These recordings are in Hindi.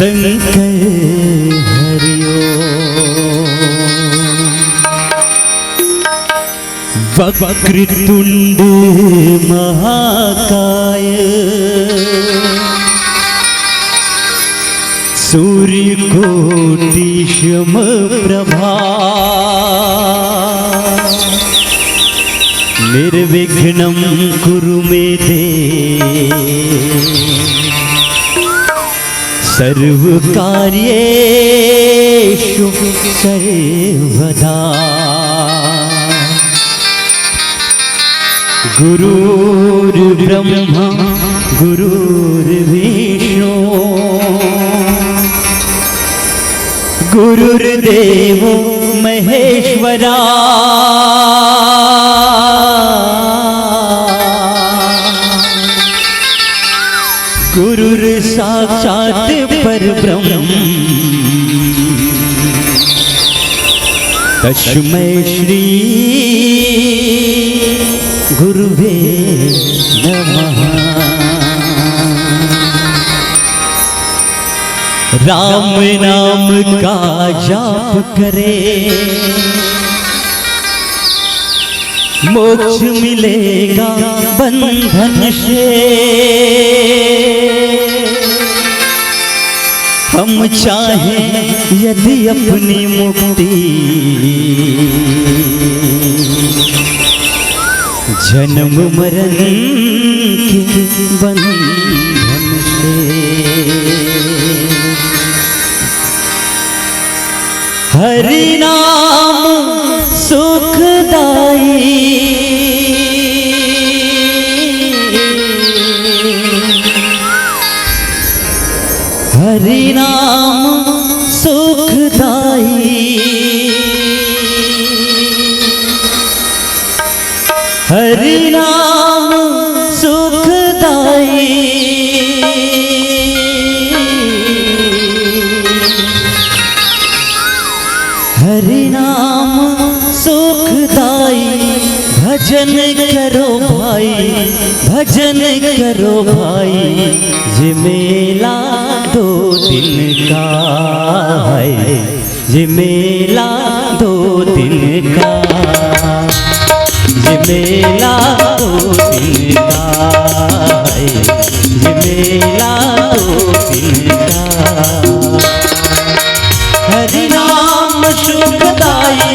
शंकर हरिओम। वक्रतुंड महाकाय सूर्यकोटि समप्रभा निर्विघ्नं कुरु मे देव सर्वकार्येषु सर्वदा। गुरुर्ब्रह्मा गुरुर्विष्णु गुरुर्देवो महेश्वरा। गुरुर्साक्षात् परब्रह्म तस्मै श्री गुरुवे नमः। राम नाम का जाप करे मोक्ष मिलेगा बंधन से। हम चाहें यदि अपनी मुक्ति जन्म मरण के बंधन से। हरि नाम सुखदाई हरि नाम सुखदाई हरि नाम सुखदाई हरि नाम सुखदाई। भजन करो भाई भजन करो भाई ये मेला 2 दिन का है ये मेला 2 दिन का ये मेला 2 दिन का है ये मेला 2 दिन का। हरि नाम सुखदाई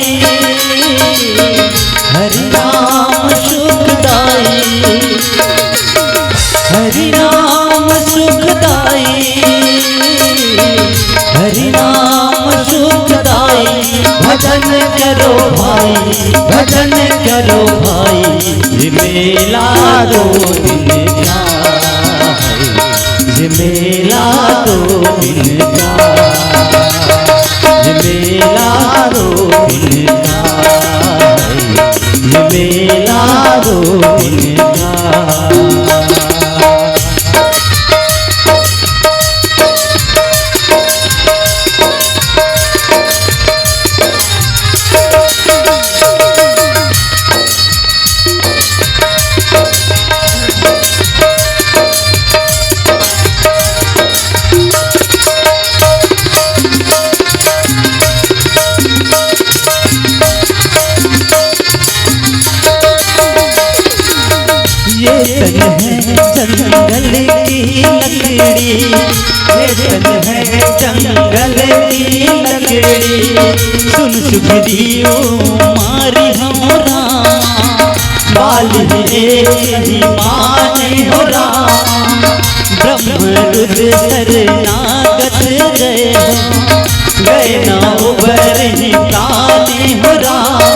हरि नाम सुखदाई हरि नाम सुखदाई हरि नाम सुखदाई। भजन करो भाई भजन करो भाई ये मेला 2 दिन का है ये मेला 2 दिन का ये मेला 2 दिन का ये मेला 2 दिन का। जंगल की लकड़ी ये तन है जंगल की लकड़ी। सुन सुखदियो मारी हमरा बाल ही माने हो राम। ब्रह्म रुद्र शरणागत गए ना उबर ही प्राणी हो राम।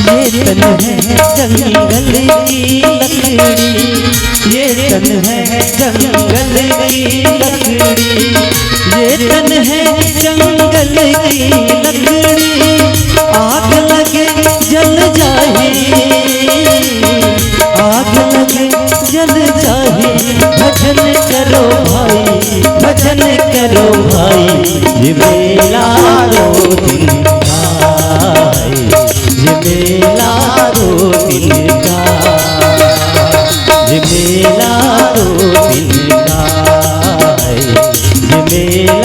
ये तन है जंगल की लकड़ी ये तन है जंगल की लकड़ी ये तन है जंगल की लकड़ी। आग लगे जल जाए आग लगे जल जाए। भजन करो भाई भजन करो भाई ये मेला 2 दिन का है ये मेला 2 दिन का ये मेला 2 दिन का है ये मेला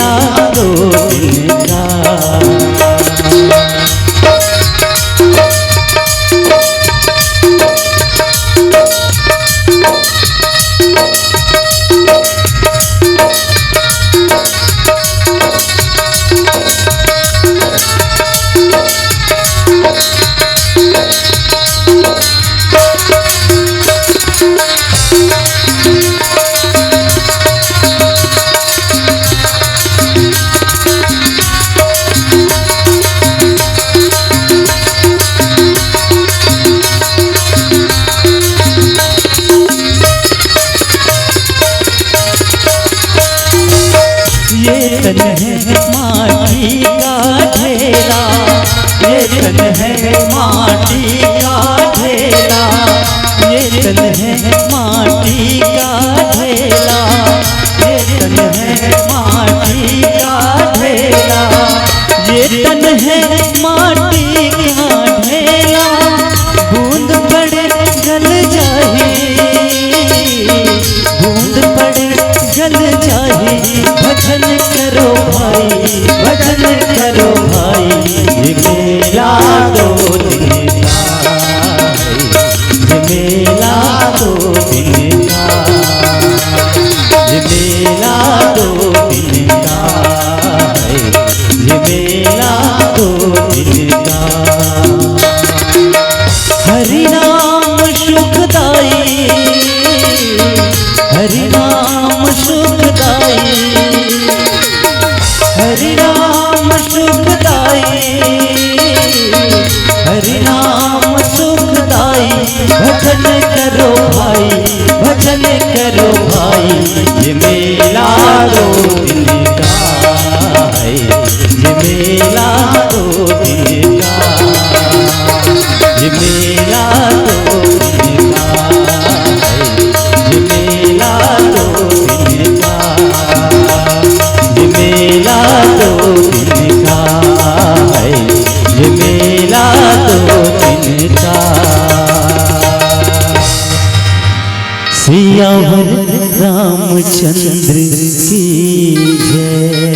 तन है माटी का ढेला, ये तन है माटी का ढेला, ये तन है माटी का ढेला, ये तन है माटी का ढेला, ये तन है माटी का ढेला, बूंद पड़े जल जाए, बूंद पड़े जल जाए, भजन करो भाई, भजन करो भाई, ये मेला दो दिन का है, ये मेला दो दिन का, ये मेला दो दिन का है, ये मेला दो दिन का। हरि नाम सुखदाई, हरि नाम सुखदाई, हरि नाम सुखदाई, हरि नाम सुखदाई, भजन करो भाई, भजन करो भाई, ये मेला दो दिन का है, ये मेला दो दिन का, ये मेला दो दिन का है, ये मेला दो दिन का, ये मेला दो दिन का है, ये मेला दो दिन का। सियावर रामचंद्र की जय।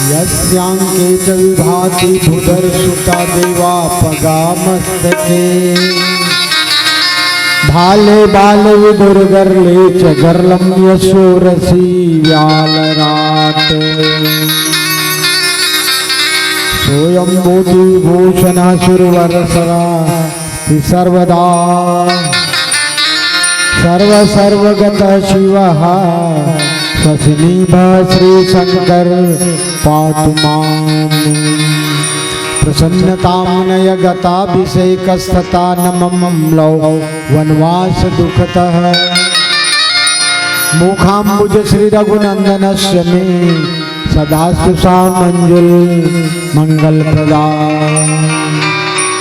यस्यांके च विभाति भूधर सुता देवा पगा मस्तके, भाले बाल विदुर्गर्ले च गर्लम यशोरसी व्यालराट, सोयं मोदी भूषण सुरवरसरा सर्वदा, सर्वगत शिवः शशिनीभ श्री शंकर पातु मां, प्रसन्नतां नयगताभिषेकस्तथा नमम्लौ वनवास दुःखतः, मुखाम्बुज श्री रघुनंदनस्य मे सदास्तु सामंजुल मंगल प्रदा।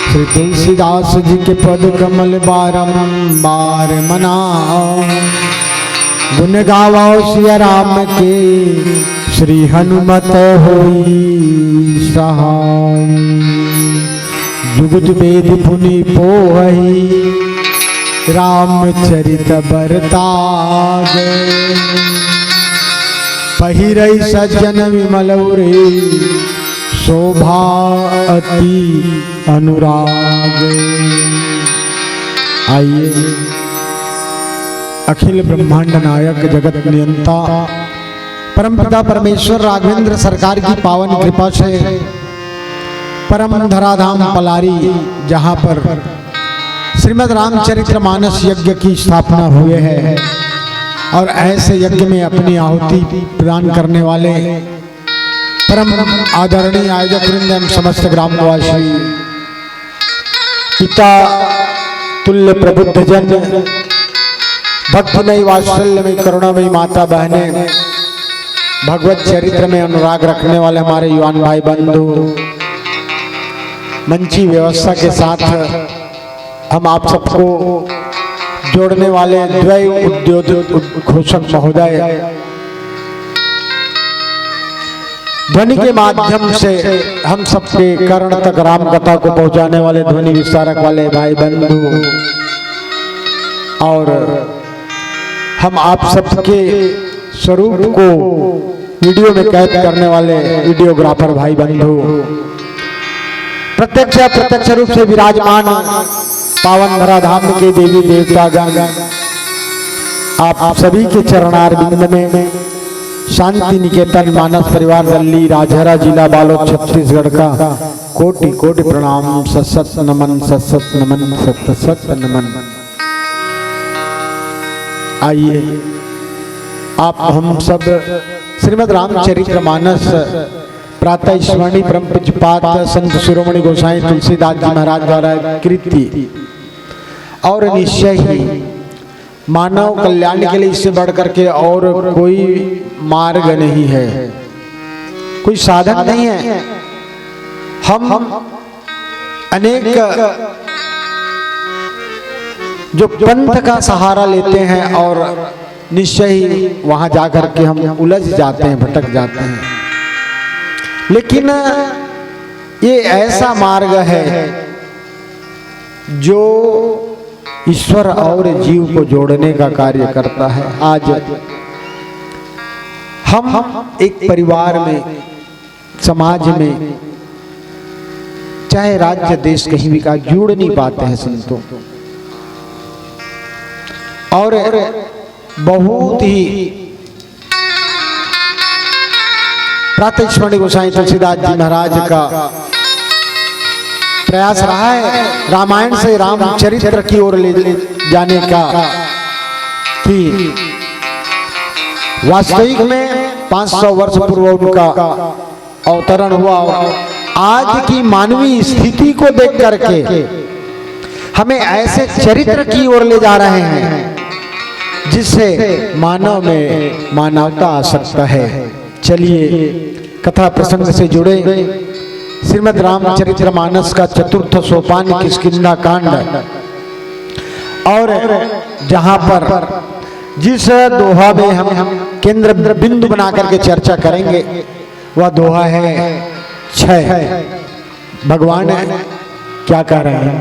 श्री तुलसीदास जी के पद कमल बारंबार मनाओ, गुण गावो सिया राम के, श्री हनुमत होई सहाय। जुगत वेद पुनि पोहि, रामचरित बरताग, पहिरई सज्जन विमल रे, शोभा अति अनुराग। आइए अखिल ब्रह्मांड नायक जगत नियंता परमपिता परमेश्वर राघवेंद्र सरकार की पावन कृपा से परम धराधाम पलारी, जहाँ पर श्रीमद् रामचरितमानस यज्ञ की स्थापना हुए है, और ऐसे यज्ञ में अपनी आहुति प्रदान करने वाले परम आदरणीय आयोजक वृंद एवं समस्त ग्रामवासी, पिता तुल्य प्रबुद्ध जन, भक्तिमयी वात्सल्यमयी करुणामयी माता बहने, भगवत चरित्र में अनुराग रखने वाले हमारे युवान भाई बंधु, मंची व्यवस्था के साथ हम आप सबको जोड़ने वाले द्वय उद्योगिक घोषक महोदय, ध्वनि के माध्यम से हम सबके कर्ण तक राम कथा को पहुंचाने वाले ध्वनि विस्तारक वाले भाई बंधु, और हम आप सबके स्वरूप को वीडियो में कैद करने वाले वीडियोग्राफर भाई बंधु, प्रत्यक्ष अप्रत्यक्ष रूप से विराजमान पावन धराधाम के देवी देवतागण, आप सभी के चरणारविंद में शांति निकेतन मानस परिवार दिल्ली राजहरा जिला बालोद छत्तीसगढ़ का कोटि कोटि प्रणाम, सत नमन, सत नमन, सत नमन। आइए आप हम सब श्रीमद् रामचरितमानस प्रातः स्मरणीय परम पूज्यपाद संत शिरोमणि गोसाई तुलसीदास जी महाराज द्वारा कृति और निश्चय ही मानव कल्याण के लिए इससे बढ़ करके और कोई मार्ग नहीं है, कोई साधन नहीं है। हम अनेक जो पंथ का सहारा लेते हैं और निश्चय ही वहां जाकर के हम उलझ जाते हैं, भटक जाते हैं। लेकिन ये ऐसा मार्ग है जो ईश्वर और जीव को जोड़ने का कार्य करता है। आज हम एक परिवार में, समाज में, चाहे राज्य देश कहीं भी का जुड़ नहीं पाते हैं संतों, और बहुत ही प्रातस्मरणीय गोसाई तुलसीदास जी महाराज का प्रयास रहा है रामायण से रामचरित्र की ओर ले जाने का, कि वास्तविक में 500 वर्ष पूर्व उनका अवतरण हुआ और आज की मानवीय स्थिति को देख करके हमें ऐसे चरित्र की ओर ले जा रहे हैं जिससे मानव में मानवता आ सकता है। चलिए कथा प्रसंग से जुड़े श्रीमद् रामचरितमानस का चतुर्थ सोपान किष्किंधा कांड, और जहां पर जिस दोहा में हम केंद्र बिंदु बना करके चर्चा करेंगे वह दोहा है 6। भगवान क्या कह रहे हैं?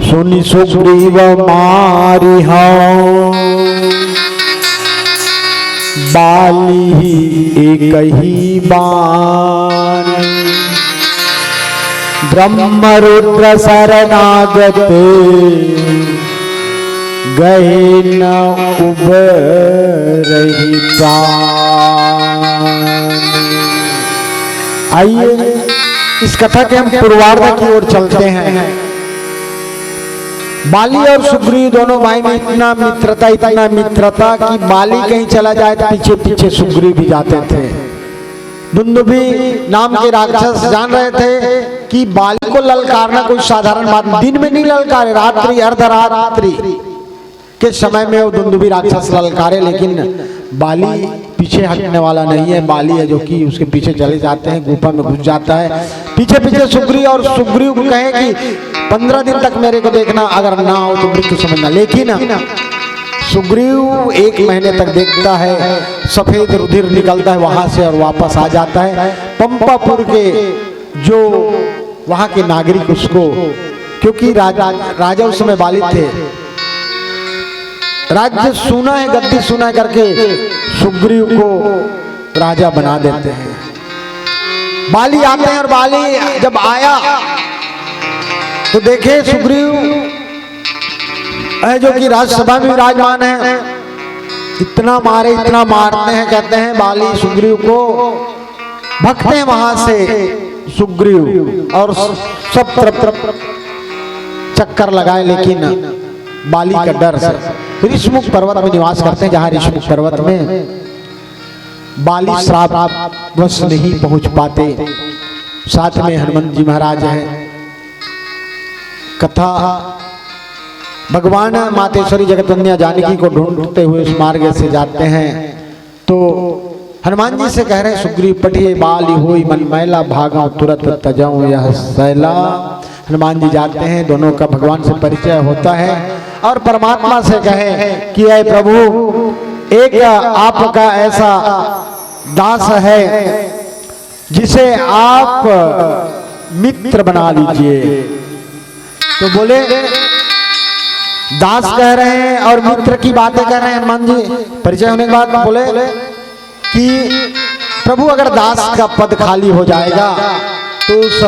सुनि सुग्रीव मारिहा बाली एक ही बान, ब्रह्मरुद्र शरणागत गए न उबरहि प्राण। आइए इस कथा के हम पूर्वार्ध की ओर चलते हैं। बाली और सुग्रीव दोनों भाई में इतना मित्रता कि बाली कहीं चला जाए तो पीछे पीछे सुग्रीव भी जाते थे। दुंदुभी नाम के राक्षस जान रहे थे कि बाली को ललकारना कोई साधारण बात, दिन में नहीं ललकारे, रात्रि अर्धरात्रि के समय में वो दुंदुभी राक्षस ललकारे, लेकिन बाली पीछे हटने वाला नहीं है। बाली है जो कि उसके पीछे चले जाते हैं, गुफा में घुस जाता है पीछे पीछे सुग्रीव, और सुग्रीव कहे कि 15 दिन तक मेरे को देखना, अगर ना हो तो मृत्यु समझना। लेकिन सुग्रीव 1 महीने तक देखता है, सफेद रुधिर निकलता है वहां से और वापस आ जाता है। पंपापुर के जो वहां के नागरिक उसको, क्योंकि राजा उस समय बाली थे, राज्य सुना है, गद्दी सुना है करके सुग्रीव को राजा बना देते हैं। बाली आते हैं और बाली जब आया तो देखे सुग्रीव है जो कि राज्यसभा में विराजमान है, इतना मारते हैं, कहते हैं बाली सुग्रीव को, भगते हैं वहां से सुग्रीव और सब तरफ चक्कर लगाए, लेकिन बाली का डर से ऋषमुख पर्वत में निवास करते हैं, जहां ऋषमुख पर्वत में बाली श्राप वश नहीं पहुंच पाते। साथ में हनुमान जी महाराज हैं। कथा भगवान मातेश्वरी जगतवंदिया जानकी को ढूंढते हुए उस मार्ग से जाते हैं, तो हनुमान जी से कह रहे हैं सुग्रीव पठिए बाली होई मन मैला भागा तुरंत तजाऊं यह सैला। हनुमान जी जाते हैं, दोनों का भगवान से परिचय होता है और परमात्मा से कहे कि ऐ प्रभु, एक आपका ऐसा दास है जिसे आप मित्र बना लीजिए। तो बोले दास कह रहे हैं और मित्र की बातें कर रहे हैं। हनुमान जी परिचय होने के बाद बोले कि प्रभु, अगर दास का पद खाली हो जाएगा तो उस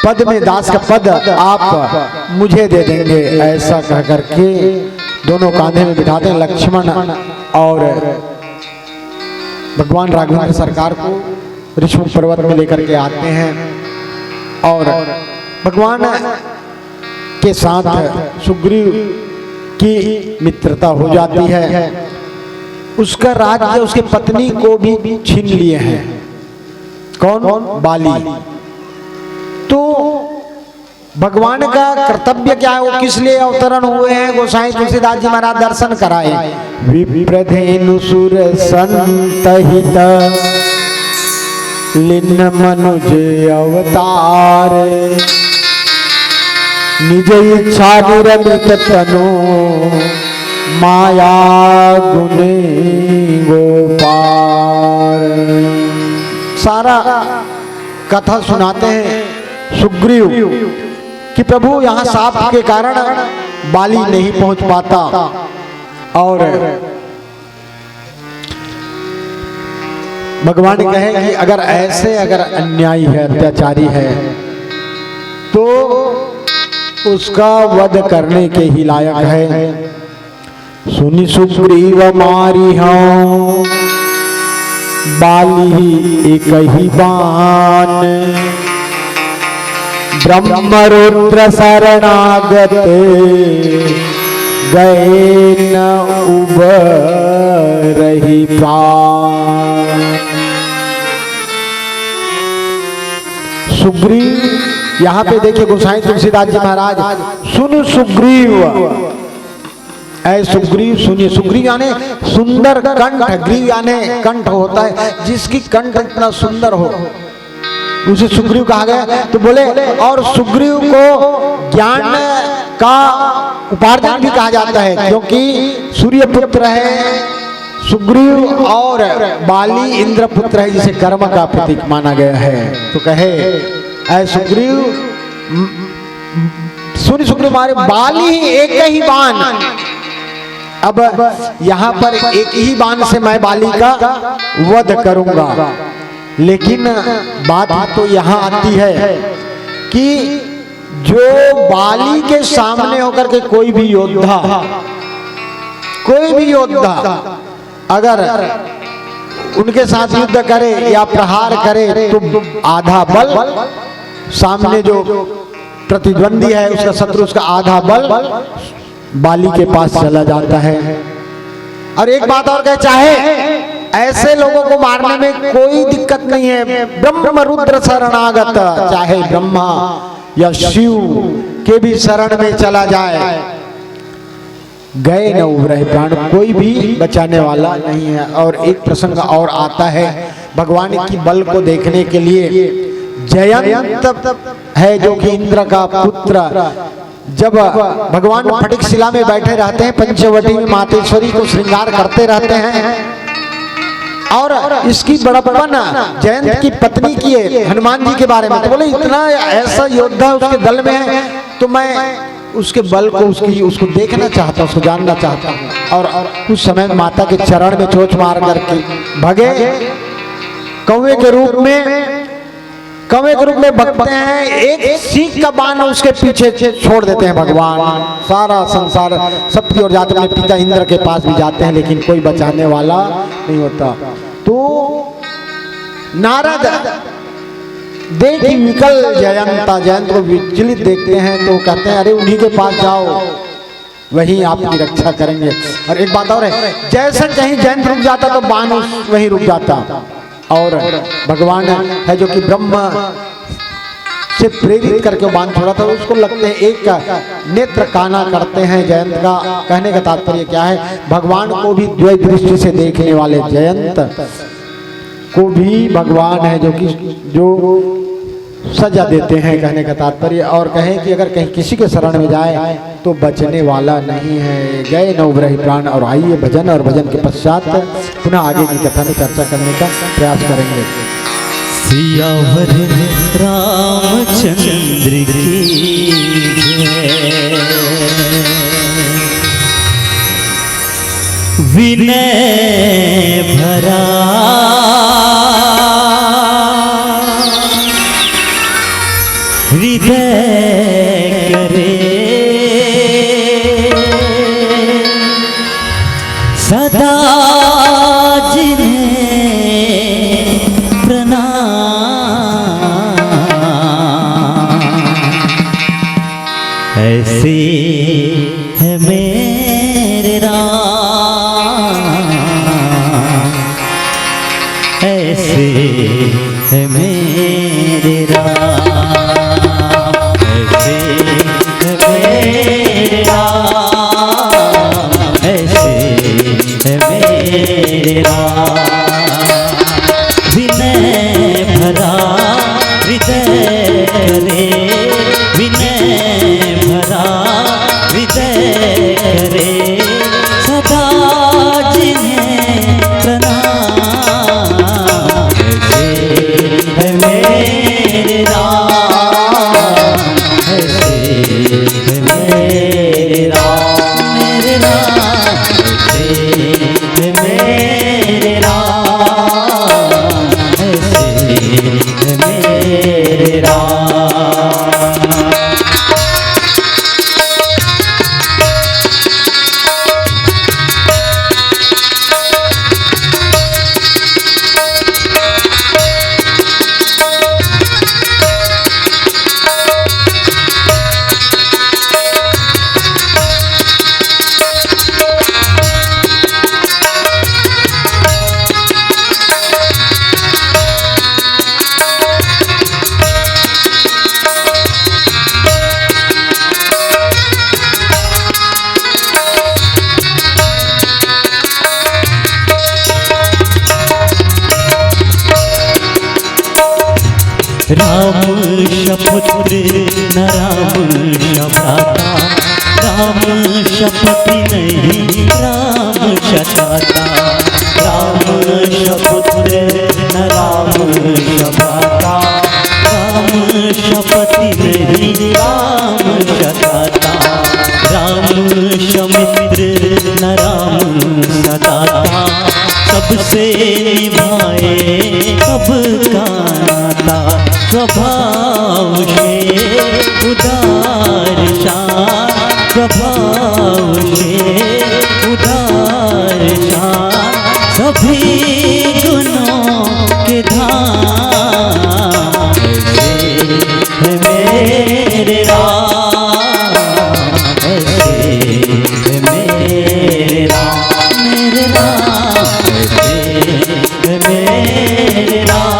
पद में दास का पद आप मुझे दे देंगे। ऐसा कह करके दोनों कांधे में बिठाते हैं, लक्ष्मण और भगवान राघवेंद्र सरकार को ऋषमुख पर्वत में लेकर के आते हैं और भगवान के साथ सुग्रीव की मित्रता हो जाती है। उसका राज्य उसकी पत्नी को भी छीन लिए हैं। कौन? बाली। तो भगवान का कर्तव्य क्या है, वो किस लिए अवतरण हुए हैं, गोसाई तुलसीदास जी महाराज दर्शन कराए। विप्रधेनु सुर संत हित लिन मनुज अवतार, निज इच्छा निरमित तनु माया गुणे गोपाल। सारा कथा सुनाते हैं सुग्रीव कि प्रभु यहाँ साप के कारण बाली नहीं पहुंच पाता, और भगवान कहे कि अगर ऐसे अगर अन्यायी है, अत्याचारी है, तो उसका वध करने के ही लायक है। सुनि सुग्रीव मारी हूं बाली एक ही बान, ब्रह्म रुद्र शरणागत गए न उबरहि प्राण। सुग्रीव यहाँ पे देखिए गोसाई तुलसीदास जी महाराज, सुन सुग्रीव, ऐ सुग्रीव सुनिए। सुग्रीव यानी सुंदर कंठ, ग्रीव यानी कंठ होता है जिसकी कंठ इतना सुंदर हो, उसे सुग्रीव कहा गया। तो बोले और सुग्रीव को ज्ञान का उपार्जन भी कहा जाता है, क्योंकि सूर्य पुत्र है सुग्रीव और बाली इंद्र पुत्र है, जिसे कर्म का प्रतीक माना गया है। तो कहे ऐ सुग्रीव सुन सुग्रीव मारे बाली एक ही बाण। अब यहाँ पर एक ही बाण से मैं बाली का वध करूंगा, लेकिन बात तो यहाँ आती है कि जो बाली के सामने होकर के कोई भी योद्धा अगर उनके साथ युद्ध करे या प्रहार करे, तो आधा बल सामने जो प्रतिद्वंदी है, उसका शत्रु, उसका आधा बल बाली के पास चला जाता है। और एक बात और कहे, चाहे ऐसे लोगों को मारने में कोई दिक्कत नहीं है, ब्रह्म रुद्र शरणागत, चाहे ब्रह्मा या शिव के भी शरण में चला जाए, गए न उबरहि प्राण, कोई भी बचाने वाला नहीं है। और एक प्रसंग और आता है, भगवान की बल को देखने के लिए जयंत है जो कि इंद्र का पुत्र, जब भगवान फटिक शिला में बैठे रहते हैं, पंचवटी में मातेश्वरी को श्रृंगार करते रहते हैं, और इसकी बड़प्पन जयंत की पत्नी की है हनुमान जी के बारे में। तो बोले इतना ऐसा योद्धा उसके दल में है, तो मैं उसके बल को उसको देखना चाहता, उसको जानना चाहता हूँ। और उस समय माता के चरण में चोंच मार करके भगे, कौवे के रूप में भगते हैं, एक सीख का बाण उसके पीछे छोड़ देते हैं भगवान। सारा संसार सबकी ओर जाते हैं, पिता इंद्र के पास भी जाते हैं, लेकिन कोई बचाने वाला नहीं होता। तो नारद देखी विकल जयंत को विचलित देखते हैं, तो कहते हैं अरे उन्हीं के पास जाओ, वही आपकी रक्षा करेंगे। और एक बात और है, जैसे कहीं जयंत रुक जाता तो बाण वहीं रुक जाता। और भगवान है जो कि ब्रह्म से प्रेरित करके बाण छोड़ा था, उसको लगते हैं एक नेत्र काना करते हैं जयंत का। कहने का तात्पर्य क्या है, भगवान को भी द्वैत दृष्टि से देखने वाले जयंत को भी भगवान है जो सजा देते हैं, कहने का तात्पर्य। और कहें कि अगर कहीं किसी के शरण में जाए तो बचने वाला नहीं है, गए न उबरहि प्राण। और आइए भजन, और भजन के पश्चात पुनः आगे की कथा में चर्चा करने का प्रयास करेंगे। सियावर रामचंद्र की जय, विनय भरा हृदय करे, सदा जिन्हें प्रणाम, ऐसे है मेरे राम, ऐसे है मेरे राम, ऐसे है मेरे राम। विनय भरा हृदय करे, विनय भरा हृदय करे, सदा जिन्हें प्रणाम। ऐसे है मेरे राम, ऐसे है मेरे राम, मेरे राम, ऐसे है मेरे राम, ऐसे है मेरे राम। राम शपुत्र न राम शब्दाता, राम शपति नहीं राम शताता। राम शपुत्र न राम शब्दाता, राम शपति नहीं राम शताता। राम शमित्र न राम सताता, सबसे निभाए सबका नाता। स्वभाव से उदार शान, स्वभाव से उदार शान, सभी गुणों के धाम। ऐसे है मेरे राम, ऐसे है मेरे राम, मेरे राम, ऐसे है मेरे राम,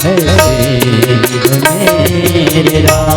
ऐसे है मेरे राम।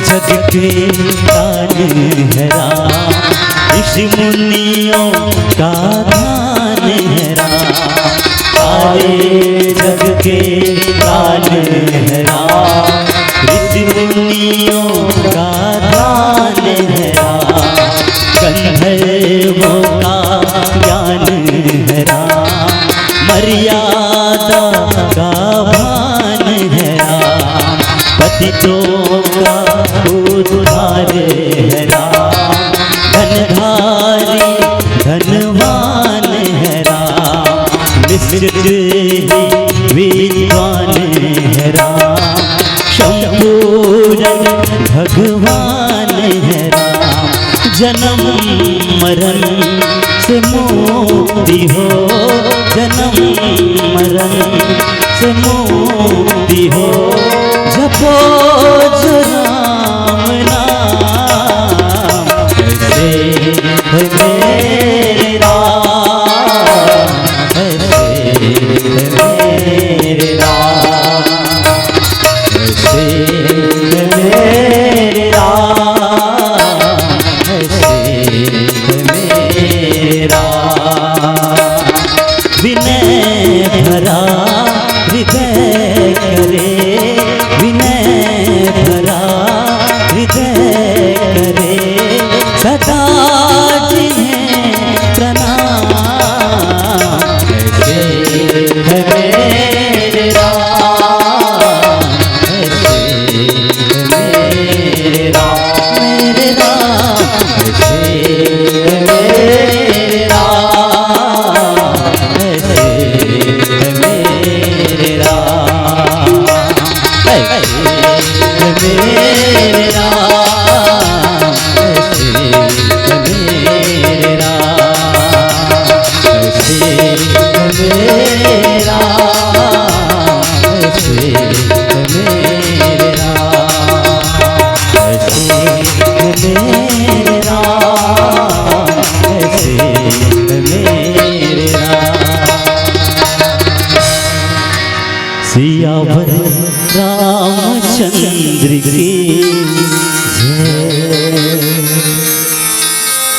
जग के दान है राम, ऋषि मुनियों का दान है राम। सारे जग के दान है राम, ऋषि मुनियों का दान है राम। गंधर्वों का ज्ञान है राम, मर्यादा का भान है राम। पतितों का उद्धार है राम, धनधारी धनवान है राम। निश्चित ही विद्वान है राम, शंभूरन भगवान है राम। जन्म मरण से मुक्ति हो, जन्म मरण से मुक्ति हो। जपो जो राम नाम, ऐसे है मेरे राम, ऐसे है मेरे राम, ऐसे है मेरे राम, ऐसे है मेरे राम।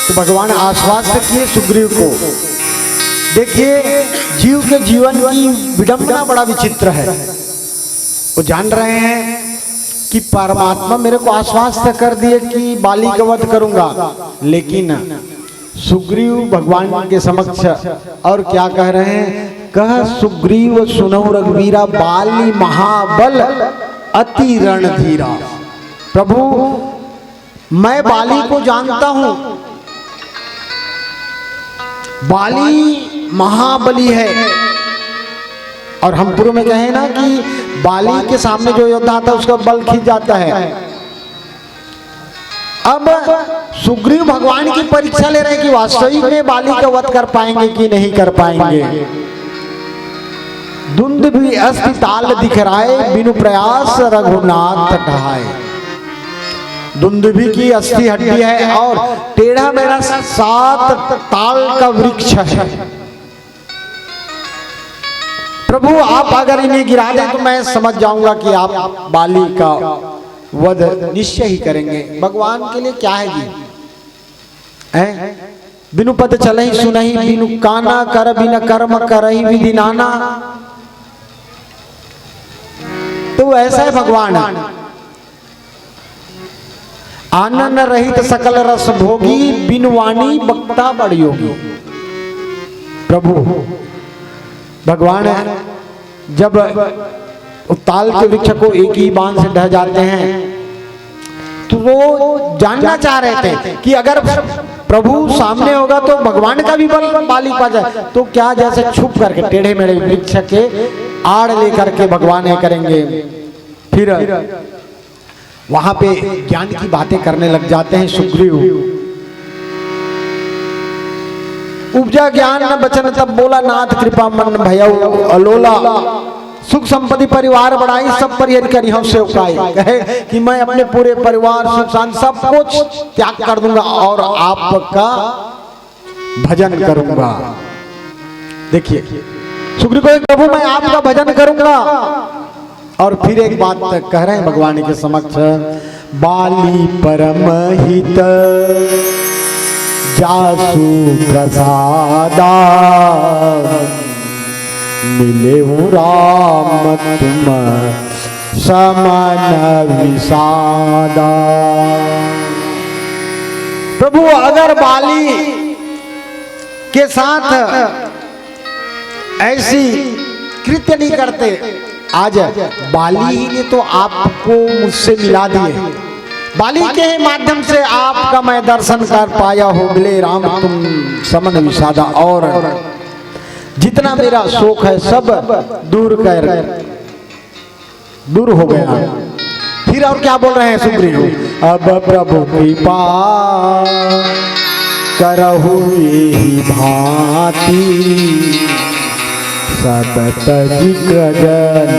तो भगवान आश्वास्त किए सुग्रीव को। देखिए जीव के जीवन की विडंबना बड़ा विचित्र है। वो जान रहे हैं कि परमात्मा मेरे को आश्वास्त कर दिए कि बाली का वध करूंगा, लेकिन सुग्रीव भगवान के समक्ष और क्या कह रहे हैं, कह सुग्रीव सुनौ रघुवीरा बाली महाबल अति रणधीरा। प्रभु मैं बाली को जानता हूं, बाली महाबली है। और हम पूर्व में कहे ना कि बाली के सामने जो योद्धा आता है उसका बल खिंच जाता है। अब सुग्रीव भगवान की परीक्षा ले रहे हैं कि वास्तविक में बाली का वध कर पाएंगे कि नहीं कर पाएंगे। धुंध भी अस्ति ताल दिखराए, बिनु प्रयास रघुनाथ ढहाए। धुंधुभी की अस्थि हड्डी है और टेढ़ा मेरा 7 ताल का वृक्ष है। प्रभु आप अगर इन्हें गिरा दें तो मैं समझ जाऊंगा कि आप बाली का वध निश्चय ही करेंगे। भगवान के लिए क्या है जी, बिनु पद चलहि सुनहि, बिनु काना कर बिन कर्म करहि विधि नाना। तो ऐसा है भगवान, आनंद रहित सकल रस भोगी, बिन वाणी बक्ता बड़ योगी। प्रभु भगवान जब ताल के वृक्ष को एक ही बाण से ढह जाते हैं तो वो जानना चाह रहे थे कि अगर प्रभु सामने होगा तो भगवान का भी बल बाली पा जाए, तो क्या जैसे छुप करके टेढ़े मेढ़े वृक्ष के आड़ लेकर के भगवान ये करेंगे। फिर वहां पे ज्ञान की बातें करने लग जाते हैं सुग्रीव। उपजा ज्ञान न बचन तब बोला, नाथ कृपा मन भयउ अलोला। सुख संपत्ति परिवार बढ़ाई, सब परिहर करी हम से उकाई। कहे कि मैं अपने पूरे परिवार सुख शांति सब कुछ त्याग कर दूंगा और आपका भजन करूंगा। देखिए सुग्रीव को, प्रभु मैं आपका भजन करूंगा। और फिर एक बात कह रहे हैं भगवान के समक्ष, बाली परम हित जासु प्रसादा, मिले हूँ राम तुम समन विषादा। प्रभु अगर बाली के साथ ऐसी कृत्य नहीं करते, आज बाली ही ने तो आपको मुझसे मिला दिए। बाली के माध्यम से आपका मैं दर्शन कर पाया हो, मिले राम तुम समन विषादा। और जितना मेरा शोक है सब दूर हो गया। फिर और क्या बोल रहे हैं सुग्रीव, अब प्रभु कृपा करहु एहि भांति, सब तज गजन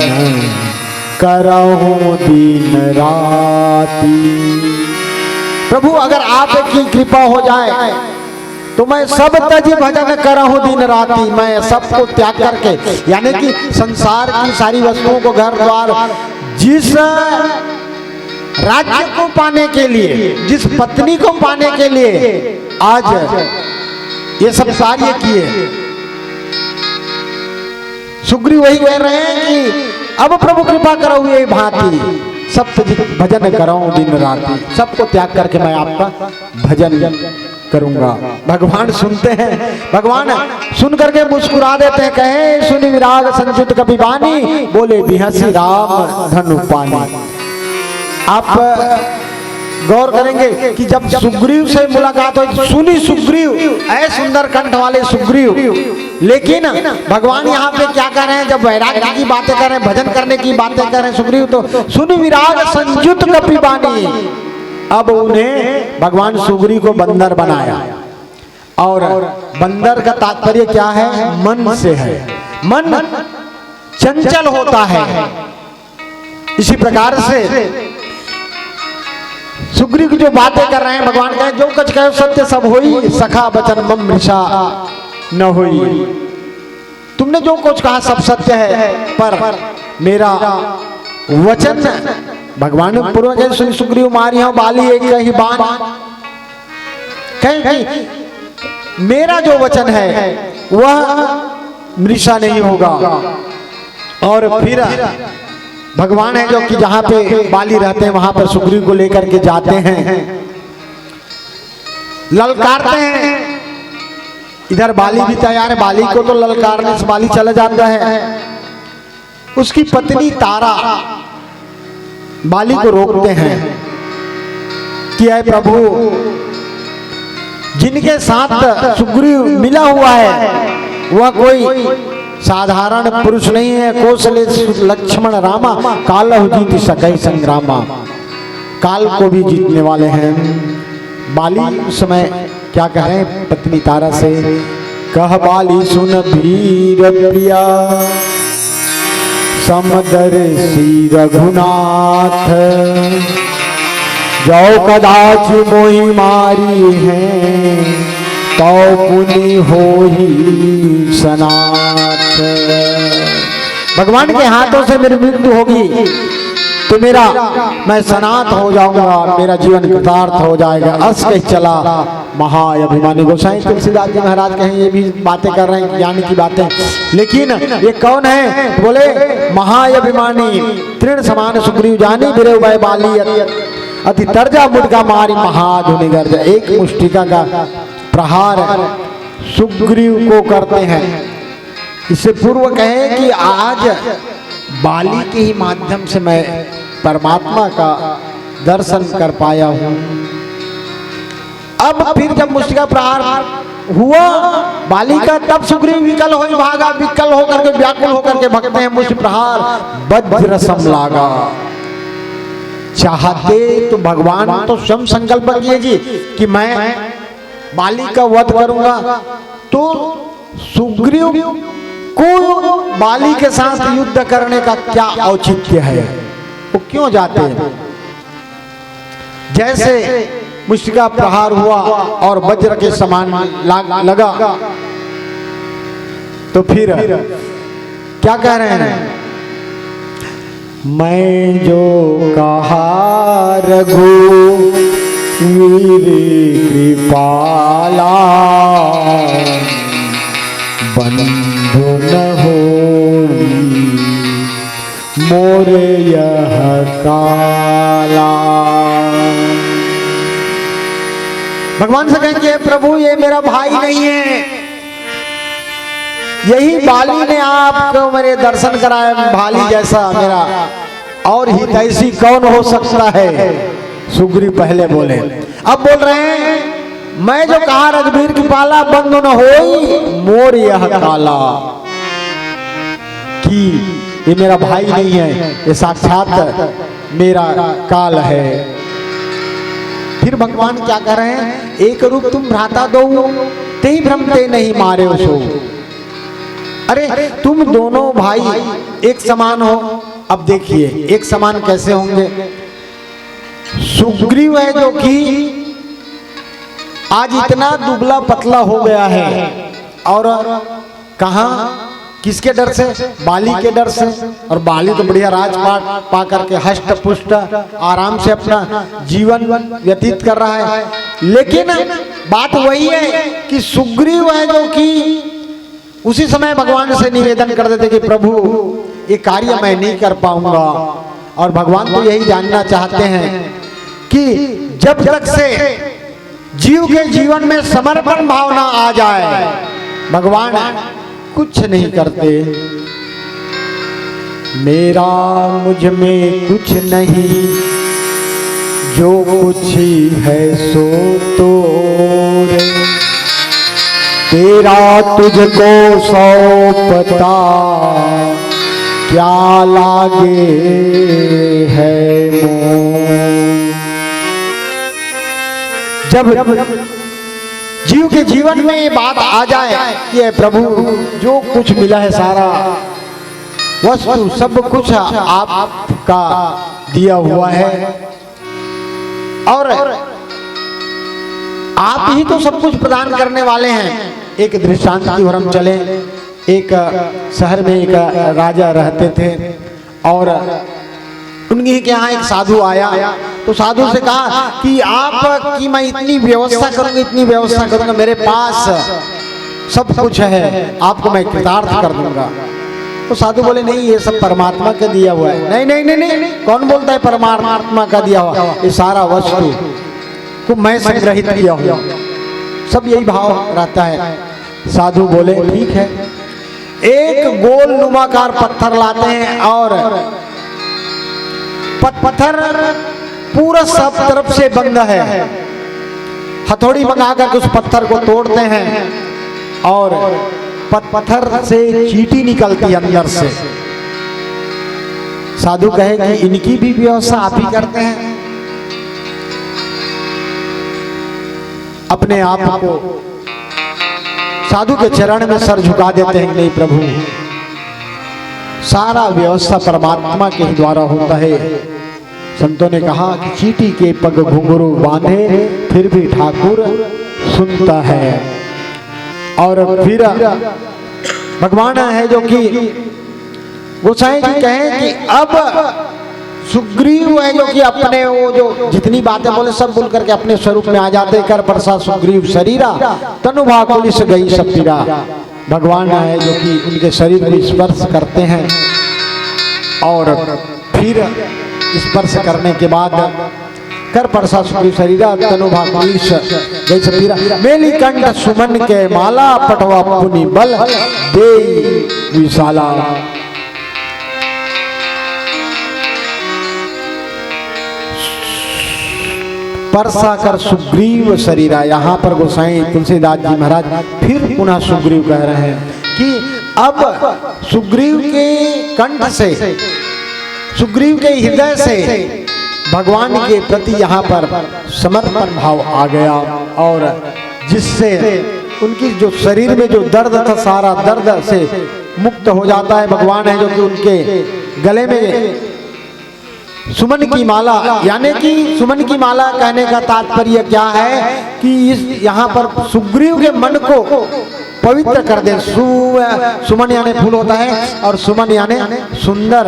करहु दिन राति। प्रभु अगर आपकी कृपा हो जाए तो मैं सब तज भजन करहूं दिन राति। मैं सबको त्याग करके, यानी कि संसार की सारी वस्तुओं को, घर द्वार, जिस राज्य को पाने के लिए, जिस पत्नी को पाने के लिए आज ये सब कार्य किए। सुग्रीव वही कह रहे हैं कि अब प्रभु कृपा करो ये भांति, सब भजन कराऊं दिन राति, सबको त्याग करके मैं आपका भजन करूंगा। भगवान सुनते हैं, भगवान सुन करके मुस्कुरा देते हैं। कहे सुनि विराग संचित कपि बानी, बोले बिहसी राम धनु पानी। आप गौर करेंगे कि जब सुग्रीव से मुलाकात हुई, सुनी सुग्रीव, ऐ सुंदर कंठ वाले सुग्रीव। लेकिन भगवान यहाँ पे क्या कर रहे हैं, जब वैराग्य की बातें कर रहे हैं, भजन करने की बातें कर रहे हैं सुग्रीव, तो सुनि विराग संयुत कपि बानी। अब उन्हें भगवान सुग्रीव को बंदर बनाया। और बंदर का तात्पर्य क्या है, मन से है। मन चंचल होता है। इसी प्रकार से सुग्रीव की जो बातें कर रहे हैं, भगवान कहे जो कुछ कहे सत्य सब होई, सखा बचन मम मृषा न होई। तुमने जो कुछ कहा सब सत्य है, पर मेरा वचन भगवान ने पूर्व के सुन सुग्रीव मारी हो बाली एक ही बाण, कहीं मेरा जो वचन है वह मृषा नहीं होगा। और फिर भगवान है जो कि जहां पे बाली रहते हैं वहां पर सुग्रीव को लेकर के जाते हैं, ललकारते हैं। इधर बाली भी तैयार है, बाली को तो ललकारने से बाली चला जाता है। उसकी पत्नी तारा बाली को रोकते हैं कि ऐ प्रभु, जिनके साथ सुग्रीव मिला हुआ है वह कोई साधारण पुरुष नहीं है। कौशले लक्ष्मण रामा कालहु जीत सकै संग्रामा, काल को भी जीतने वाले हैं। बाली उस समय क्या कह रहे हैं पत्नी तारा से, कह बाली सुन वीर प्रिया समदर्शी रघुनाथ, जो कदाच मोहि मारी है तो पुनि होही सनाथ। भगवान के हाथों से मेरी मृत्यु होगी तो मैं सनाथ हो जाऊंगा, मेरा जीवन कृतार्थ हो जाएगा। अस कह चला महाअभिमानी। गोसाई तुलसीदास जी महाराज कहें ये भी बातें कर रहे हैं ज्ञान की बातें, लेकिन ये कौन है? बोले महाअभिमानी तृण समान सुग्रीव जानी बिरेव भय बाली, अति तर्जा मुर्गा मारी महाधुनि गर्ज। एक मुष्टिका का प्रहार सुग्रीव को करते हैं। इससे पूर्व कहे कि आज बाली के ही माध्यम से मैं परमात्मा का दर्शन कर पाया हूं। अब फिर जब मुष्टिका प्रहार हुआ बाली का, तब सुग्रीव विकल हो भागा, विकल होकर के व्याकुल होकर के भगते हैं। मुष्टि प्रहार वज्र सम लागा। चाहते तो भगवान तो स्वयं संकल्प किए जी कि मैं बाली का वध करूंगा, तो सुग्रीव को बाली के साथ युद्ध करने का क्या औचित्य है? वो क्यों जाते हैं? जैसे मुष्टिका प्रहार हुआ और वज्र के समान लगा, तो फिर क्या कह रहे हैं? मैं जो कहा रघु वीर कृपाला, बंधु न होई मोरे यह काला। भगवान से कहेंगे प्रभु ये मेरा भाई नहीं है, यही बाली ने आपको मेरे दर्शन कराया, भाली जैसा मेरा और हितैषी कौन हो सकता है? सुग्रीव पहले बोले। अब बोल रहे हैं मैं जो कहा रघुवीर की पाला, बंधु न होई मोर यह काला, कि ये मेरा भाई नहीं है, ये साक्षात मेरा काल है। फिर भगवान क्या कह रहे हैं? एक रूप तुम भ्राता दो ते ही भ्रमते नहीं मारे सो। अरे तुम दोनों भाई एक समान हो। अब देखिए एक समान कैसे होंगे? सुग्रीव है जो कि आज इतना दुबला पतला हो गया है, और कहां किसके डर से? बाली के डर से। और बाली तो बढ़िया राजपाट पा करके हष्ट पुष्ट आराम से अपना जीवन व्यतीत कर रहा है। लेकिन बात वही है कि सुग्रीव है जो कि उसी समय भगवान से निवेदन कर देते कि प्रभु ये कार्य मैं नहीं कर पाऊंगा। और भगवान तो यही जानना चाहते हैं कि जब तक से जीव के जीवन में समर्पण भावना आ जाए, भगवान कुछ नहीं करते। मेरा मुझ में कुछ नहीं, जो कुछ ही है सो तोरे, तेरा तुझको सौंपता क्या लागे है मोह। जब जीव के जीवन में ये बात आ जाए कि प्रभु जो कुछ मिला है सारा वस्तु सब कुछ आपका दिया हुआ है, और आप ही तो सब कुछ प्रदान करने वाले हैं। एक दृष्टांत की ओर हम चले। एक शहर में एक राजा रहते थे, और उनके यहाँ एक साधु आया, तो साधु से कहा कि आप की मैं इतनी व्यवस्था करूंगा, मेरे पास सब कुछ है, आपको मैं कृतार्थ कर दूंगा। तो साधु बोले नहीं, ये सब परमात्मा का दिया हुआ है। नहीं नहीं नहीं नहीं, कौन बोलता है परमात्मा का दिया हुआ? ये सारा वस्तु को मैं संग्रहित किया हुआ, सब यही भाव रहता है। साधु बोले ठीक है। एक गोल नुमाकार पत्थर लाते हैं और पत्थर पूरा सब तरफ से बंद है, हथौड़ी मंगाकर उस पत्थर को तोड़ते हैं और पत्थर से चींटी निकलती है अंदर से। साधु कहे कि इनकी भी व्यवस्था आप ही करते हैं? अपने आप को साधु के चरण में सर झुका देते हैं, नहीं प्रभु, सारा व्यवस्था परमात्मा के ही द्वारा होता है। संतों ने कहा कि चींटी के पग घुंघरू बांधे फिर भी ठाकुर सुनता है। और फिर भगवान है जो कि गोसाई जी कहें कि अब सुग्रीव है जो कि अपने वो जो जितनी बातें बोले सब बोल करके अपने स्वरूप में आ जाते। कर परसा सुग्रीव शरीरा तनु भाकुलिस गई सब पीरा। भगवान है जो कि उनके शरीर को स्पर्श करते हैं और फिर स्पर्श करने के बाद कर परसा सुग्रीव शरीरा तनु भाकुलिस गई सब पीरा। मेली कंठ सुमन के माला पटवा पुनि बल दे विशाला। परसा कर सुग्रीव शरीरा। यहाँ पर गोसाई तुलसीदास जी महाराज फिर पुनः सुग्रीव कह रहे हैं कि अब सुग्रीव के कंठ से, सुग्रीव के हृदय से भगवान के प्रति यहाँ पर समर्पण भाव आ गया और जिससे उनकी जो शरीर में जो दर्द था सारा दर्द से मुक्त हो जाता है। भगवान है जो कि उनके गले में सुमन की माला, यानी कि सुमन की माला कहने का तात्पर्य क्या है कि इस यहाँ पर सुग्रीव के मन को पवित्र कर दे। सुमन यानी फूल होता है और सुमन यानी सुंदर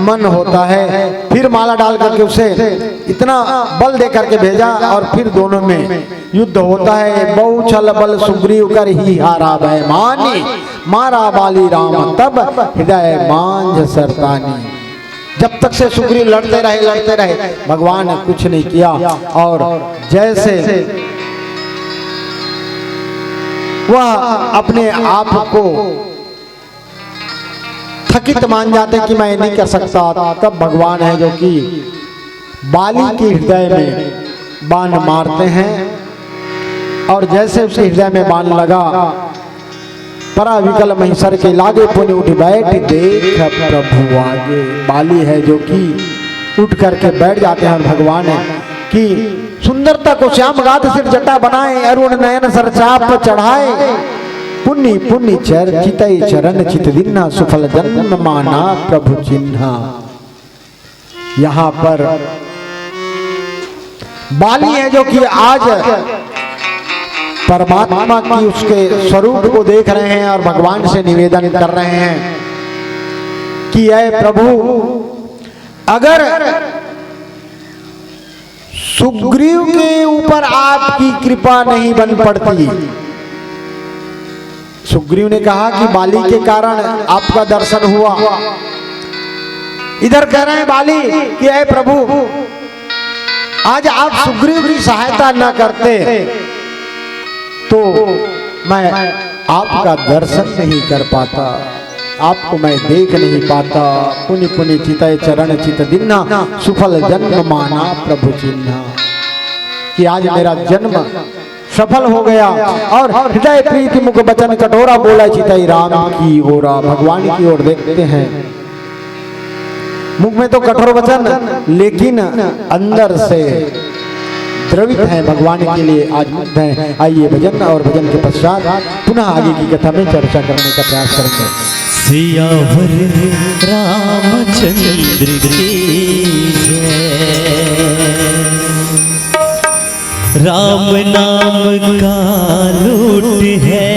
मन होता है। फिर माला डाल करके उसे इतना बल दे करके भेजा और फिर दोनों में युद्ध होता है। बहु छल बल सुग्रीव कर ही हारा भय मानी, मारा बाली राम तब हृदय मांझ सरतानी। जब तक से सुग्रीव लड़ते रहे भगवान ने कुछ नहीं किया और जैसे वह अपने आप को थकित मान जाते कि मैं नहीं कर सकता, तब भगवान है जो कि बाली के हृदय में बाण मारते हैं और जैसे उसके हृदय में बाण लगा परा विकल महिषर के लागे पुण्य उठ बैठ देख प्रभु आगे। बाली है जो कि उठ करके बैठ जाते हैं और भगवान है कि सुंदरता को श्याम गाद सिर जटा बनाए, अरुण नयन सरचाप चढ़ाए, पुण्य पुण्य चर चितई चरण चित दिन्ना, सुफल जन्म माना प्रभु चिन्हा। यहाँ पर बाली है जो कि आज परमात्मा की उसके स्वरूप को देख रहे हैं और भगवान से निवेदन कर रहे हैं कि ऐ प्रभु, अगर सुग्रीव के ऊपर आपकी कृपा नहीं बन पड़ती। सुग्रीव ने कहा कि बाली के कारण आपका दर्शन हुआ। इधर कह रहे हैं बाली कि ऐ प्रभु, आज आप सुग्रीव की सहायता न करते तो मैं आपका दर्शन नहीं कर पाता, आपको मैं देख नहीं पाता। पुनि पुनि चितय चरण चित दिन्ना, सुफल जन्म माना प्रभु चिन्हा। कि आज मेरा जन्म सफल हो गया और हृदय प्रीति मुख बचन कटोरा बोला चितई राम की ओरा। भगवान की ओर देखते हैं, मुख में तो कठोर वचन लेकिन अंदर से द्रवित है भगवान के लिए आज मुग्ध है। आइए भजन और भजन के पश्चात पुनः आगे की कथा में चर्चा करने का प्रयास करेंगे। सियावर रामचंद्र की राम नाम का लूट है,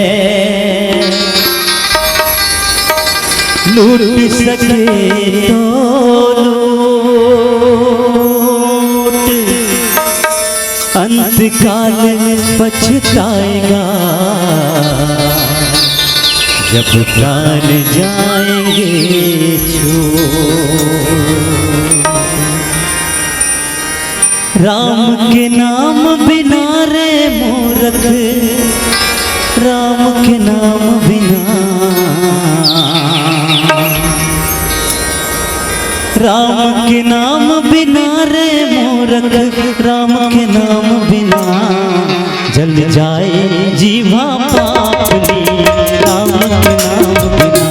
लूट सके तो काल पछताएगा जब प्राण जाएंगे छोड़। राम के नाम बिना रे मूर्ख, राम के नाम बिना, राम के नाम बिना रे मूर्ख, राम के नाम बिना जल जाए जीवा पापनी। राम के नाम बिना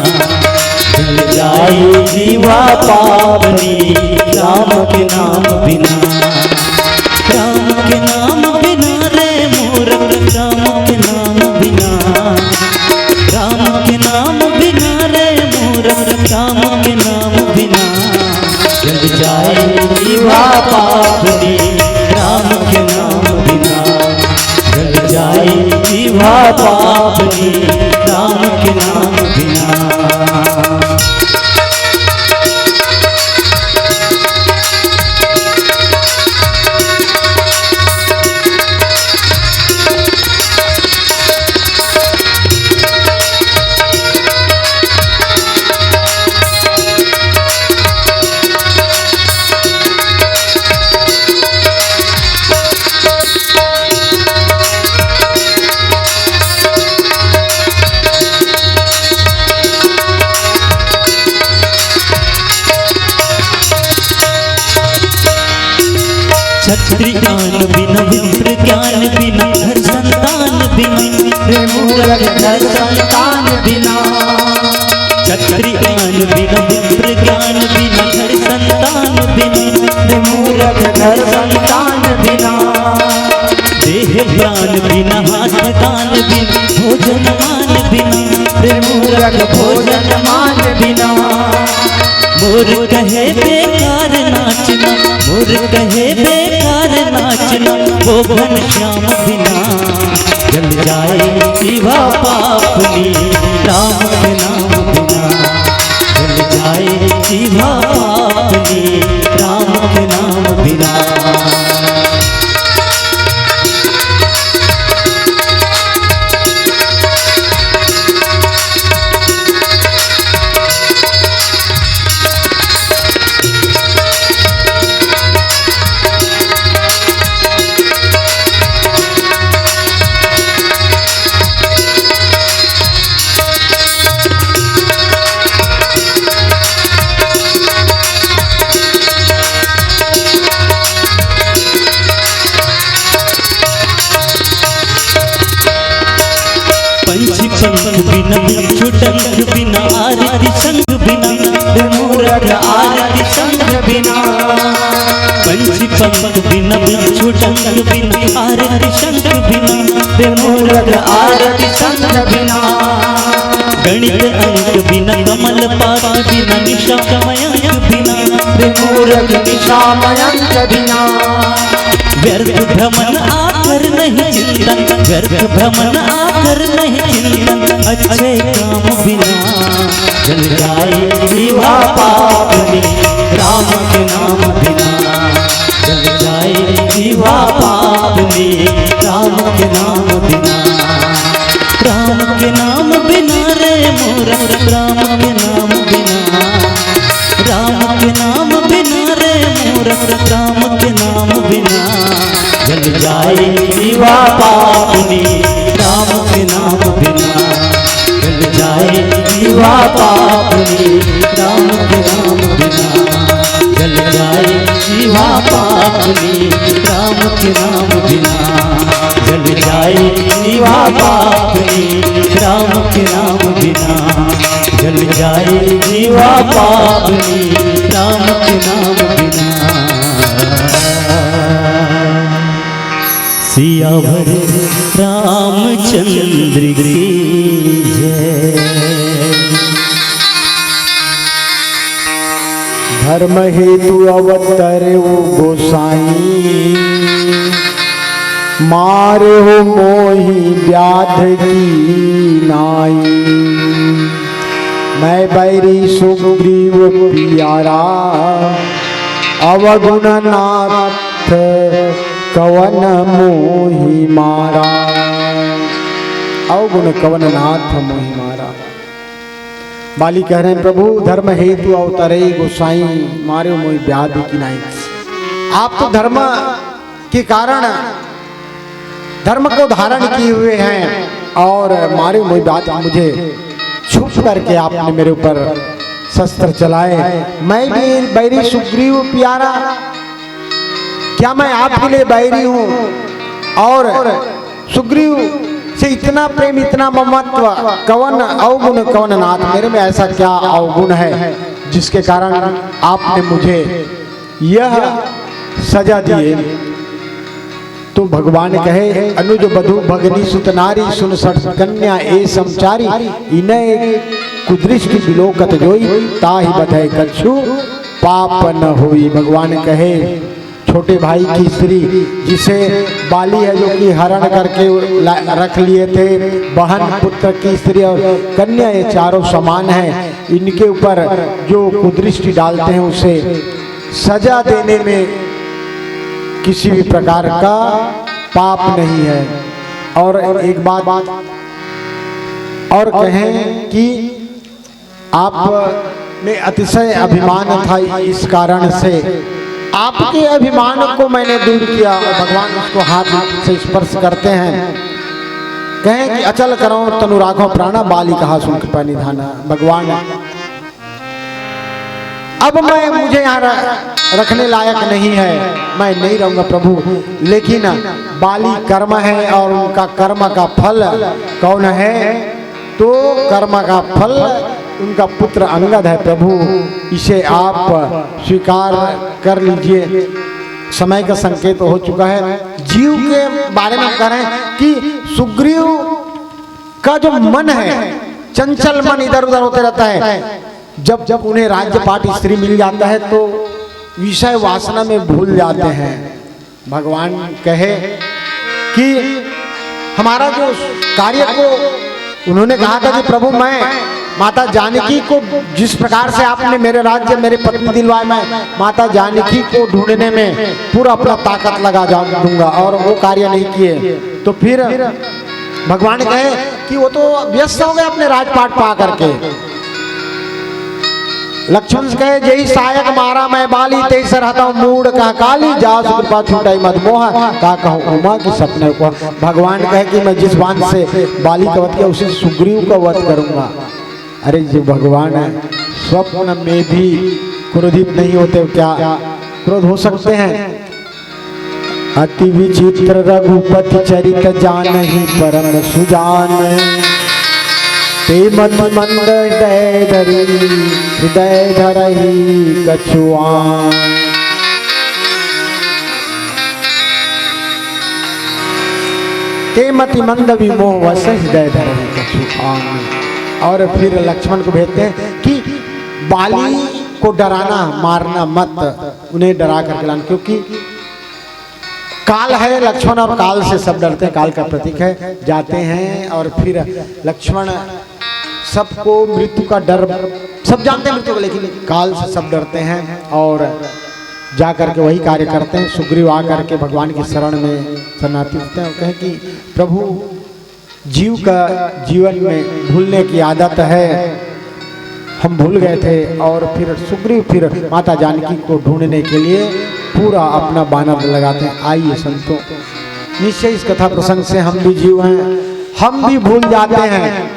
जल जाए जीवा पापनी, राम के नाम बिना, राम के नाम बिना रे मूर्ख, राम के नाम बिना, राम के नाम बिना रे मूर्ख, राम के नाम बिना जल जाए जीवा पापनी। राम के नाम बिना जल जाए जीवा पापनी, राम के नाम बिना। क्षत्रियान बिना विप्र ज्ञान बिना घर संतान बिना रे मूर्ख घर संतान बिना। क्षत्रियान बिना विप्र ज्ञान बिना घर संतान बिना रे मूर्ख घर संतान बिना। देह प्राण बिना हाथ कान बिना भोजन मान बिना रे मूर्ख भोजन मान बिना। मोर कहे बेकार नाचना, मोर कहे बेकार नाचना, वो घनश्याम बिना जल जाए जीवा पापनी। राम के नाम बिना जल जाए जीवा पापनी, राम के नाम बिना। पंच बिना छुटंग बिना आरती संग बिना मूर्ख आरती संग बिना। पंच बिना छुटंग बिना आरती संग बिना मूर्ख आरती संग बिना। गणित अंक बिना कमल पात बिना निशा मयंक बिना मूर्ख निशा मयंक बिना। व्यर्थ भ्रमण आकर नहीं चिंतन, व्यर्थ भ्रमण आकर नहीं चिंतन, अच्छे काम बिना जल जाए जीवा पापनी। राम के नाम बिना जल जाए जीवा पापनी, राम के नाम बिना। राम के नाम बिना रे मूर्ख, राम के नाम बिना, राम के नाम बिना रे मूर्ख, राम के नाम बिना जल जाए जीवा पापनी। राम के नाम बिना जल जाए जीवा पापनी, राम के नाम बिना जल जाए जीवा पापनी, राम के नाम बिना जल जाए जीवा पापनी, राम के नाम बिना जल जाए जीवा पापनी, राम के नाम बिना। सियावर रामचंद्र की जय। धर्म हेतु अवतरे वो गोसाई, मारे हो मोही व्याध की नाई। मैं बैरी सुग्रीव प्यारा, अवगुण नाथ कवन मोहि मारा, अवगुण कवन नाथ मोहि मारा। बाली कह रहे हैं प्रभु धर्म हेतु अवतरे गोसाई, मारे मोहि व्याधि की नाई। आप तो धर्म के कारण धर्म को धारण किए हुए हैं और मारे मोहि व्याधि, मुझे छुप करके आपने मेरे ऊपर शस्त्र चलाए। मैं भी बैरी सुग्रीव प्यारा, क्या मैं आपके लिए बैरी हूं? और सुग्रीव से इतना प्रेम इतना ममत्व, कवन अवगुण कवन नाथ, मेरे में ऐसा क्या अवगुण है जिसके कारण आपने मुझे यह सजा दिए? तो भगवान कहे अनुज बधु भगनी सुत नारी, सुन सठ कन्या ए समचारी, इन्हें कुदृष्टि बिलोकत जोई, ताहि बधै कछु पाप न होई। भगवान कहे छोटे भाई की स्त्री जिसे बाली है जो कि हरण करके रख लिए थे, बहन पुत्र की स्त्री और कन्या, ये चारों समान हैं, इनके ऊपर जो कुदृष्टि डालते हैं उसे सजा देने में किसी भी प्रकार का पाप नहीं है। और एक बात और कहें कि आप में अतिशय अभिमान था, इस कारण से आपके अभिमान को मैंने दूर किया। भगवान उसको हाथ से स्पर्श करते हैं, कहें कि अचल करो तनु राखो प्राणा, बाली कहा सुन कृपा निधाना। भगवान अब मुझे यहाँ रखने लायक नहीं है, मैं नहीं रहूंगा प्रभु, लेकिन बाली कर्म है और उनका कर्म का फल कौन है? तो कर्म का फल उनका पुत्र अंगद है प्रभु, इसे आप स्वीकार कर लीजिए। समय का संकेत हो चुका है। जीव के बारे में कह रहे हैं कि सुग्रीव का जो मन है, चंचल मन इधर उधर होते रहता है। जब जब उन्हें राज्य पाट स्त्री मिल जाता है तो विषय वासना में भूल जाते हैं। भगवान कहे कि हमारा जो कार्य को उन्होंने कहा था कि प्रभु मैं माता जानकी को जिस प्रकार से आपने मेरे राज्य मेरे पत्नी दिलवाए, मैं माता जानकी को ढूंढने में पूरा अपना ताकत लगा दूंगा, और वो कार्य नहीं किए। तो फिर भगवान कहे कि वो तो व्यस्त हो गए अपने राजपाट पा करके। लक्ष्मण से कहे जय सहायक मारा मैं बाली, तेई सरहता मूड का काली, जास कृपा छूटाई मत मोह, का कहूँ उमा की सपने को। भगवान कहे कि मैं जिस बांध से बाली का वध किया उसे सुग्रीव का वध करूंगा। अरे जो भगवान है स्वप्न में भी क्रोधित नहीं होते, क्या क्रोध हो सकते हैं? अति विचित्र रघुपति चरित जानहि परम सुजान, ते मति मंद हृदय धरहि कछुआन। ते मति मंद विमोह वस हृदय धरहि कछुआन। और फिर लक्ष्मण को भेजते हैं कि बाली को डराना मारना मत, उन्हें डरा करके लाना, क्योंकि काल है लक्ष्मण और काल से सब डरते हैं, काल का प्रतीक है। जाते हैं और फिर लक्ष्मण सबको मृत्यु का डर, सब जानते हैं मृत्यु को, लेकिन काल से सब डरते हैं और जा करके वही कार्य करते हैं। सुग्रीव आकर के भगवान की शरण में शरणार्थी होते हैं और कहें कि प्रभु जीव का जीवन में भूलने की आदत है, हम भूल गए थे। और फिर सुग्रीव फिर माता जानकी को ढूंढने के लिए पूरा अपना बानर लगाते हैं। आइए संतों, निश्चय इस कथा प्रसंग से हम भी जीव हैं, हम भी भूल जाते हैं,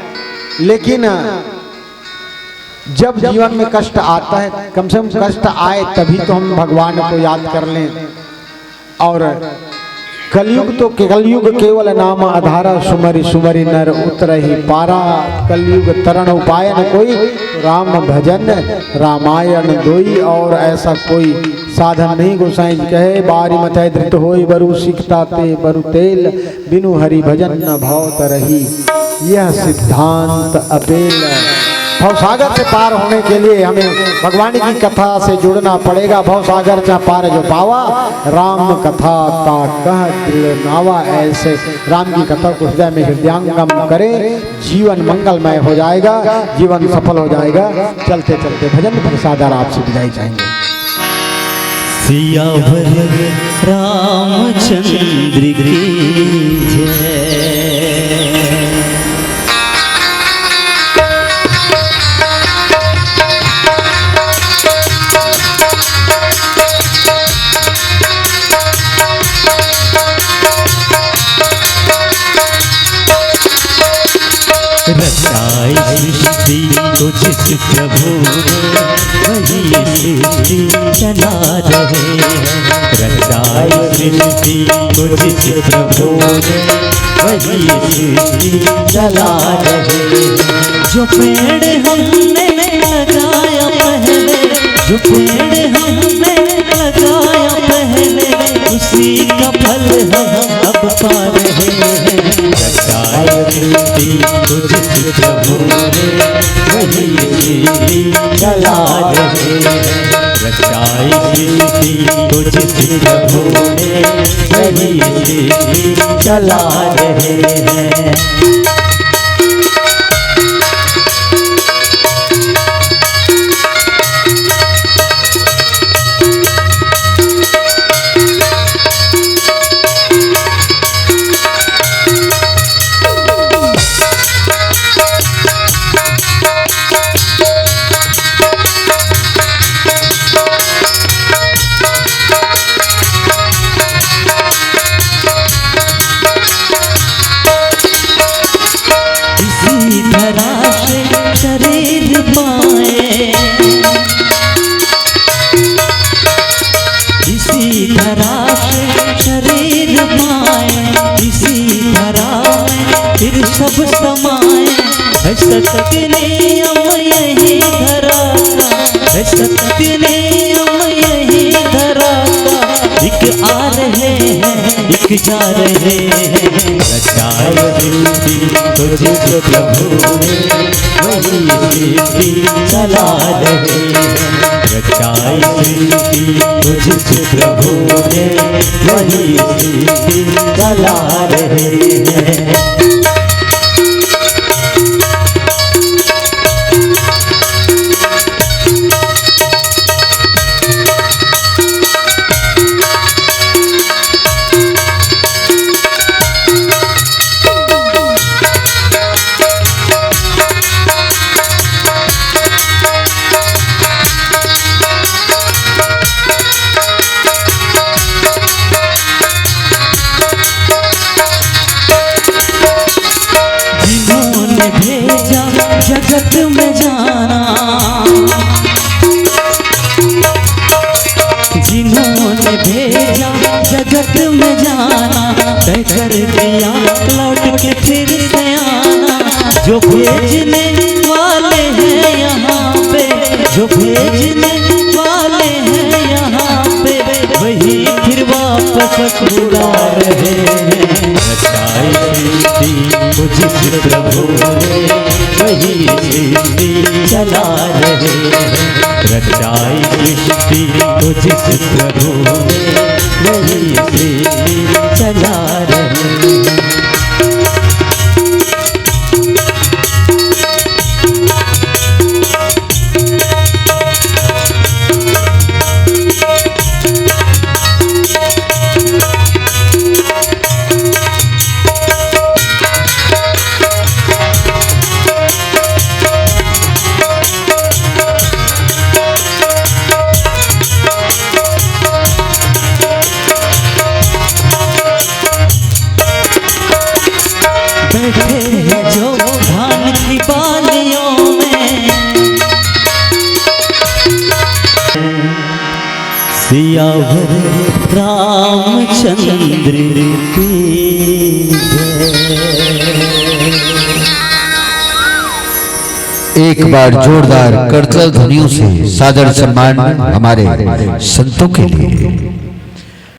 लेकिन जब जीवन में कष्ट आता है, कम से कम कष्ट आए तभी तो हम भगवान को याद कर लें। और कलयुग तो कलयुग केवल नाम आधारा, सुमरि सुमरि नर उतरहि पारा। कलयुग तरण उपाय न कोई, राम भजन रामायण दोई। और ऐसा कोई साधन नहीं, गोसाई जी कहे बारी मथै धृत होई, बरु सिकता ते बरु तेल, बिनु हरि भजन न भाव तरही, यह सिद्धांत अपेल। भवसागर से पार होने के लिए हमें भगवान की कथा से जुड़ना पड़ेगा। भवसागर से पार जो पावा, राम कथा ता कह दृढ़ नावा। ऐसे राम की कथा को हृदय में हृदयांगम करे, जीवन मंगलमय हो जाएगा, जीवन सफल हो जाएगा। चलते चलते भजन प्रसाद आपसे विदाई चाहेंगे। सियावर रामचंद्र की जय। रचाई सृष्टि को जिस प्रभु ने वही सृष्टि चला रहे हैं। रचाई सृष्टि को जिस प्रभु ने वही सृष्टि चला रहे हैं। जो पेड़ हमने लगाया पहले, जो पेड़ हमने लगाया पहले, उसी का फल हम अब पा रहे हैं। रचाई सृष्टि को जिस प्रभु ने वही सृष्टि चला रहे हैं। रचाई सृष्टि को जिस प्रभु ने वही सृष्टि चला रहे हैं। शरीर पाए इसी तरह से शरीर पाए, इसी तरह में फिर सब समाए। है सत्य नियम यही धरा का, है सत्य नियम यही धरा का। एक आ रहे हैं, एक जा रहे हैं। रचाई सृष्टि को जिस प्रभु ने वही सृष्टि चला रहे हैं। रचाई सृष्टि को जिस प्रभु ने वही सृष्टि चला रहे हैं। भेजा जगत में जाना, जिन्होंने भेजा जगत में जाना, तय कर दिया लौट के फिर से आना। जो भेजने वाले हैं यहाँ पे, जो भेजने वाले हैं यहाँ पे, वही फिर वापस बुला रहे हैं। रचाई सृष्टि को जिस प्रभु ने वही सृष्टि चला रहे हैं। रचाई सृष्टि को जिस प्रभु ने वही सृष्टि चला रहे हैं। बैठे हैं जो धान की बालियों में, सियावर रामचंद्र की जय। एक बार जोरदार करतल ध्वनियों से सादर सम्मान हमारे संतों के लिए।